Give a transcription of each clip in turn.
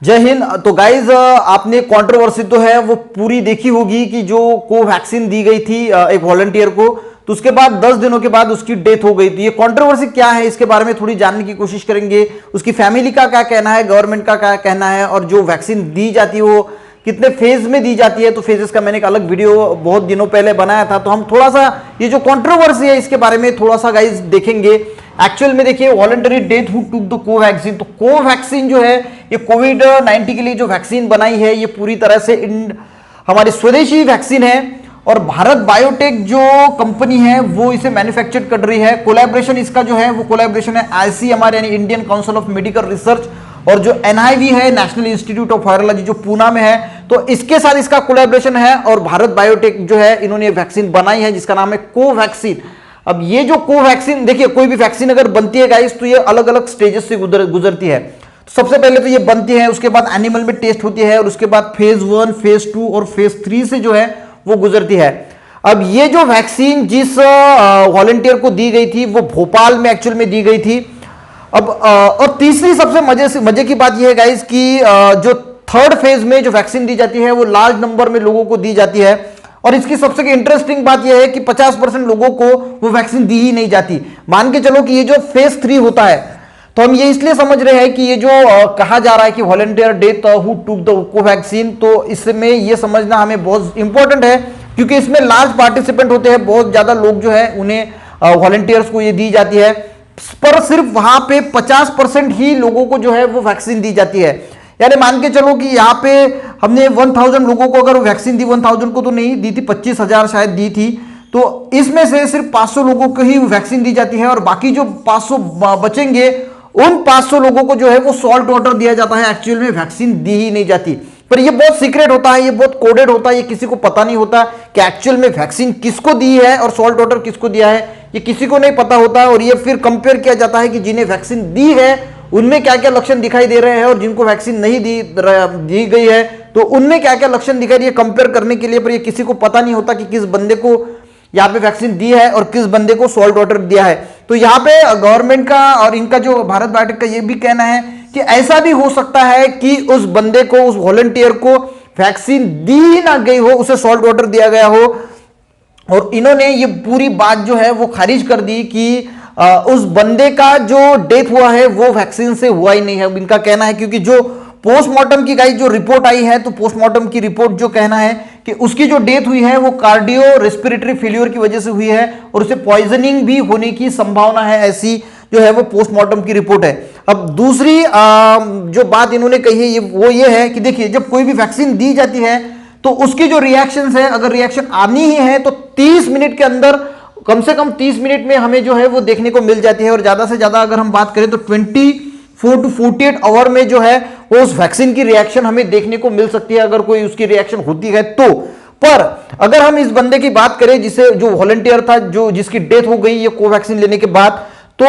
जय हिंद। तो गाइज आपने कंट्रोवर्सी तो है वो पूरी देखी होगी कि जो कोवैक्सीन दी गई थी एक वॉलंटियर को, तो उसके बाद 10 दिनों के बाद उसकी डेथ हो गई थी। ये कंट्रोवर्सी क्या है इसके बारे में थोड़ी जानने की कोशिश करेंगे। उसकी फैमिली का क्या कहना है, गवर्नमेंट का क्या कहना है, और जो वैक्सीन दी जाती है वो कितने फेज में दी जाती है। तो फेजेस का मैंने एक अलग वीडियो बहुत दिनों पहले बनाया था, तो हम थोड़ा सा ये जो कंट्रोवर्सी है इसके बारे में थोड़ा सा गाइज देखेंगे। एक्चुअल में देखिए voluntary death who took the Covaxin, तो कोवैक्सीन जो है ये कोविड-19 के लिए जो वैक्सीन बनाई है ये पूरी तरह से हमारी स्वदेशी वैक्सीन है, और भारत बायोटेक जो कंपनी है वो इसे मैन्युफैक्चर कर रही है। कोलैबोरेशन इसका जो है वो कोलैबोरेशन है ICMR यानी Indian council of medical research, और जो NIV है नेशनल इंस्टीट्यूट ऑफ वायरोलॉजी जो पूना में है, तो इसके साथ इसका कोलैबोरेशन है। और भारत बायोटेक जो है इन्होंने वैक्सीन बनाई है जिसका नाम है कोवैक्सीन। अब ये जो कोवैक्सीन, देखिए कोई भी वैक्सीन अगर बनती है गाइस तो ये अलग अलग स्टेजेस से गुजरती है। तो सबसे पहले तो ये बनती है, उसके बाद एनिमल में टेस्ट होती है, और उसके बाद फेज 1, फेज 2 और फेज 3 से जो है वो गुजरती है। अब ये जो वैक्सीन जिस वॉलंटियर को दी गई थी वो भोपाल में एक्चुअल में दी गई थी। अब और तीसरी सबसे मजे की बात यह है गाइस कि जो थर्ड फेज में जो वैक्सीन दी जाती है वो लार्ज नंबर में लोगों को दी जाती है, और इसकी सबसे इंटरेस्टिंग बात यह है कि 50% लोगों को वो वैक्सीन दी ही नहीं जाती। मान के चलो कि ये जो फेज 3 होता है, तो हम ये इसलिए समझ रहे हैं कि ये जो कहा जा रहा है कि volunteer death who took the Covaxin, तो इसमें ये समझना हमें बहुत इंपॉर्टेंट है, क्योंकि इसमें लार्ज पार्टिसिपेंट होते हैं, बहुत ज्यादा लोग जो है उन्हें वॉलंटियर्स को ये दी जाती है, पर सिर्फ वहां पे 50% ही लोगों को जो है वो वैक्सीन दी जाती है। यानी मान के चलो कि यहाँ पे हमने 1000 लोगों को अगर वैक्सीन दी, 1000 को तो नहीं दी थी, 25,000 शायद दी थी, तो इसमें से सिर्फ 500 लोगों को ही वैक्सीन दी जाती है, और बाकी जो 500 बचेंगे उन 500 लोगों को जो है वो सॉल्ट वाटर दिया जाता है। एक्चुअल में वैक्सीन दी ही नहीं जाती, पर ये बहुत सीक्रेट होता है, ये बहुत कोडेड होता है, ये किसी को पता नहीं होता कि एक्चुअल में वैक्सीन किसको दी है और सॉल्ट वाटर किसको दिया है, ये किसी को नहीं पता होता। और ये फिर कंपेयर किया जाता है कि जिन्हें वैक्सीन दी है उनमें क्या क्या लक्षण दिखाई दे रहे हैं, और जिनको वैक्सीन नहीं दी गई है तो उनमें क्या क्या लक्षण दिखाई दिए, कंपेयर करने के लिए। पर ये किसी को पता नहीं होता कि किस बंदे को यहाँ पे वैक्सीन दी है और किस बंदे को सॉल्ट वाटर दिया है। तो यहाँ पे गवर्नमेंट का और इनका जो भारत बायोटेक का ये भी कहना है कि ऐसा भी हो सकता है कि उस बंदे को, उस वॉलंटियर को वैक्सीन दी ना गई हो, उसे सॉल्ट वाटर दिया गया हो। और इन्होंने ये पूरी बात जो है वो खारिज कर दी कि उस बंदे का जो डेथ हुआ है वो वैक्सीन से हुआ ही नहीं है, इनका कहना है। क्योंकि जो पोस्टमार्टम की गाइस जो रिपोर्ट आई है, तो पोस्टमार्टम की रिपोर्ट जो कहना है कि उसकी जो डेथ हुई है वो कार्डियो रेस्पिरेटरी फेल्योर की वजह से हुई है, और उसे पॉइजनिंग भी होने की संभावना है, ऐसी जो है वो पोस्टमार्टम की रिपोर्ट है। अब दूसरी जो बात इन्होंने कही है वो ये है कि देखिए जब कोई भी वैक्सीन दी जाती है तो उसकी जो रिएक्शंस है, अगर रिएक्शन आनी ही है तो 30 मिनट के अंदर, कम से कम 30 मिनट में हमें जो है वो देखने को मिल जाती है। और ज्यादा से ज्यादा अगर हम बात करें तो 24 to 48 आवर में जो है वो उस वैक्सीन की रिएक्शन हमें देखने को मिल सकती है, अगर कोई उसकी रिएक्शन होती है तो। पर अगर हम इस बंदे की बात करें जिसे, जो वॉलंटियर था, जो जिसकी डेथ हो गई ये कोवैक्सीन लेने के बाद, तो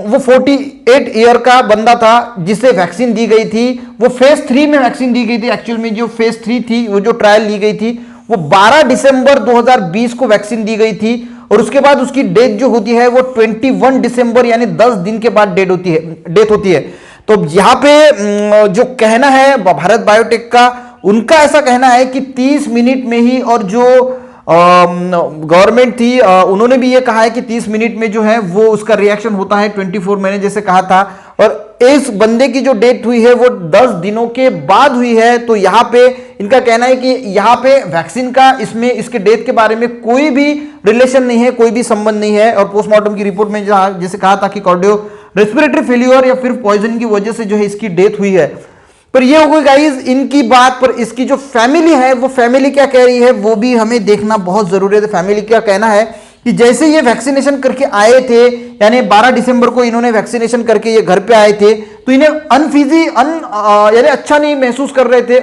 वो 48 ईयर का बंदा था जिसे वैक्सीन दी गई थी। वो फेज 3 में वैक्सीन दी गई थी। एक्चुअल में जो फेज 3 थी, वो जो ट्रायल ली गई थी वो 12 दिसंबर 2020 को वैक्सीन दी गई थी, और उसके बाद उसकी डेथ जो होती है वो 21 दिसंबर यानी 10 दिन के बाद डेथ होती है। तो यहाँ पे जो कहना है भारत बायोटेक का, उनका ऐसा कहना है कि 30 मिनट में ही, और जो गवर्नमेंट थी उन्होंने भी ये कहा है कि 30 मिनट में जो है वो उसका रिएक्शन होता है 24, मैंने जैसे कहा था। और इस बंदे की जो डेथ हुई है वो 10 दिनों के बाद हुई है। तो यहाँ पे इनका कहना है कि यहाँ पे वैक्सीन का इसमें, इसके डेथ के बारे में कोई भी रिलेशन नहीं है, कोई भी संबंध नहीं है। और पोस्टमार्टम की रिपोर्ट में जैसे कहा था कि कार्डियो रेस्पिरेटरी फेल्योर या फिर पॉइजन की वजह से जो है इसकी डेथ हुई है। पर ये हो गई गाइस इनकी बात, पर इसकी जो फैमिली है वो फैमिली क्या कह रही है वो भी हमें देखना बहुत जरूरी है। तो फैमिली क्या कहना है कि जैसे ये वैक्सीनेशन करके आए थे, यानी 12 दिसंबर को इन्होंने वैक्सीनेशन करके ये घर पे आए थे, तो इन्हें यानी अच्छा नहीं महसूस कर रहे थे,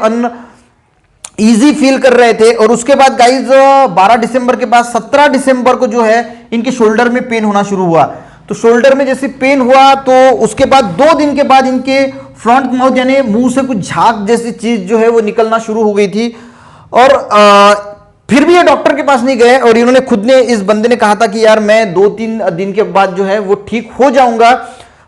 इजी फील कर रहे थे। और उसके बाद गाइज 12 दिसंबर के बाद 17 दिसंबर को जो है इनके शोल्डर में पेन होना शुरू हुआ। तो शोल्डर में जैसे पेन हुआ तो उसके बाद 2 दिन के बाद इनके फ्रंट माउथ यानी मुंह से कुछ झाग जैसी चीज जो है वो निकलना शुरू हो गई थी। और फिर भी ये डॉक्टर के पास नहीं गए, और इन्होंने खुद ने, इस बंदे ने कहा था कि यार मैं 2-3 दिन के बाद जो है वो ठीक हो जाऊंगा।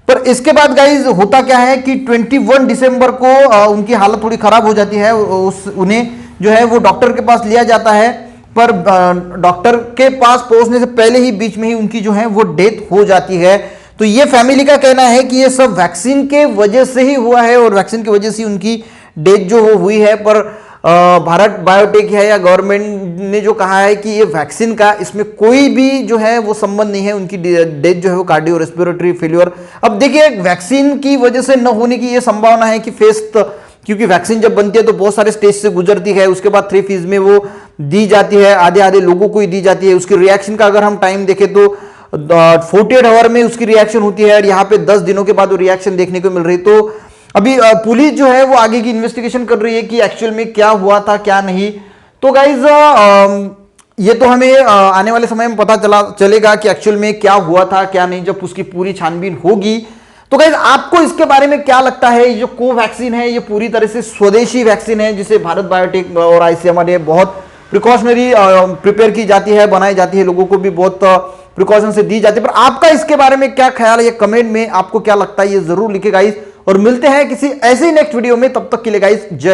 पर इसके बाद गाइज होता क्या है कि 21 दिसंबर को उनकी हालत थोड़ी खराब हो जाती है। उन्हें जो है वो डॉक्टर के पास लिया जाता है, पर डॉक्टर के पास पहुंचने से पहले ही बीच में ही उनकी जो है वो डेथ हो जाती है। तो ये फैमिली का कहना है कि ये सब वैक्सीन के वजह से ही हुआ है और वैक्सीन की वजह से उनकी डेथ जो हुई है। पर भारत बायोटेक है या गवर्नमेंट ने जो कहा है कि ये वैक्सीन का इसमें कोई भी जो है वो संबंध नहीं है, उनकी डेथ जो है वो कार्डियो रेस्पिरेटरी फेल्योर। अब देखिए वैक्सीन की वजह से न होने की ये संभावना है कि क्योंकि वैक्सीन जब बनती है तो बहुत सारे स्टेज से गुजरती है, उसके बाद 3 फेज में वो दी जाती है, आधे आधे लोगों को ही दी जाती है। उसकी रिएक्शन का अगर हम टाइम देखें तो 48 आवर में उसकी रिएक्शन होती है और यहाँ पे 10 दिनों के बाद वो रिएक्शन देखने को मिल रही। तो अभी पुलिस जो है वो आगे की इन्वेस्टिगेशन कर रही है कि एक्चुअल में क्या हुआ था क्या नहीं। तो गाइज ये तो हमें आने वाले समय में पता चलेगा कि एक्चुअल में क्या हुआ था क्या नहीं, जब उसकी पूरी छानबीन होगी। तो गाइज आपको इसके बारे में क्या लगता है? ये जो कोवैक्सीन है ये पूरी तरह से स्वदेशी वैक्सीन है जिसे भारत बायोटेक और आईसीएमआर ने बहुत प्रिकॉशनरी प्रिपेयर की जाती है, बनाई जाती है, लोगों को भी बहुत प्रिकॉशन से दी जाती है। पर आपका इसके बारे में क्या ख्याल है? ये कमेंट में आपको क्या लगता है ये जरूर लिखे गाइज, और मिलते हैं किसी ऐसे ही नेक्स्ट वीडियो में। तब तक के लिए गाइज जय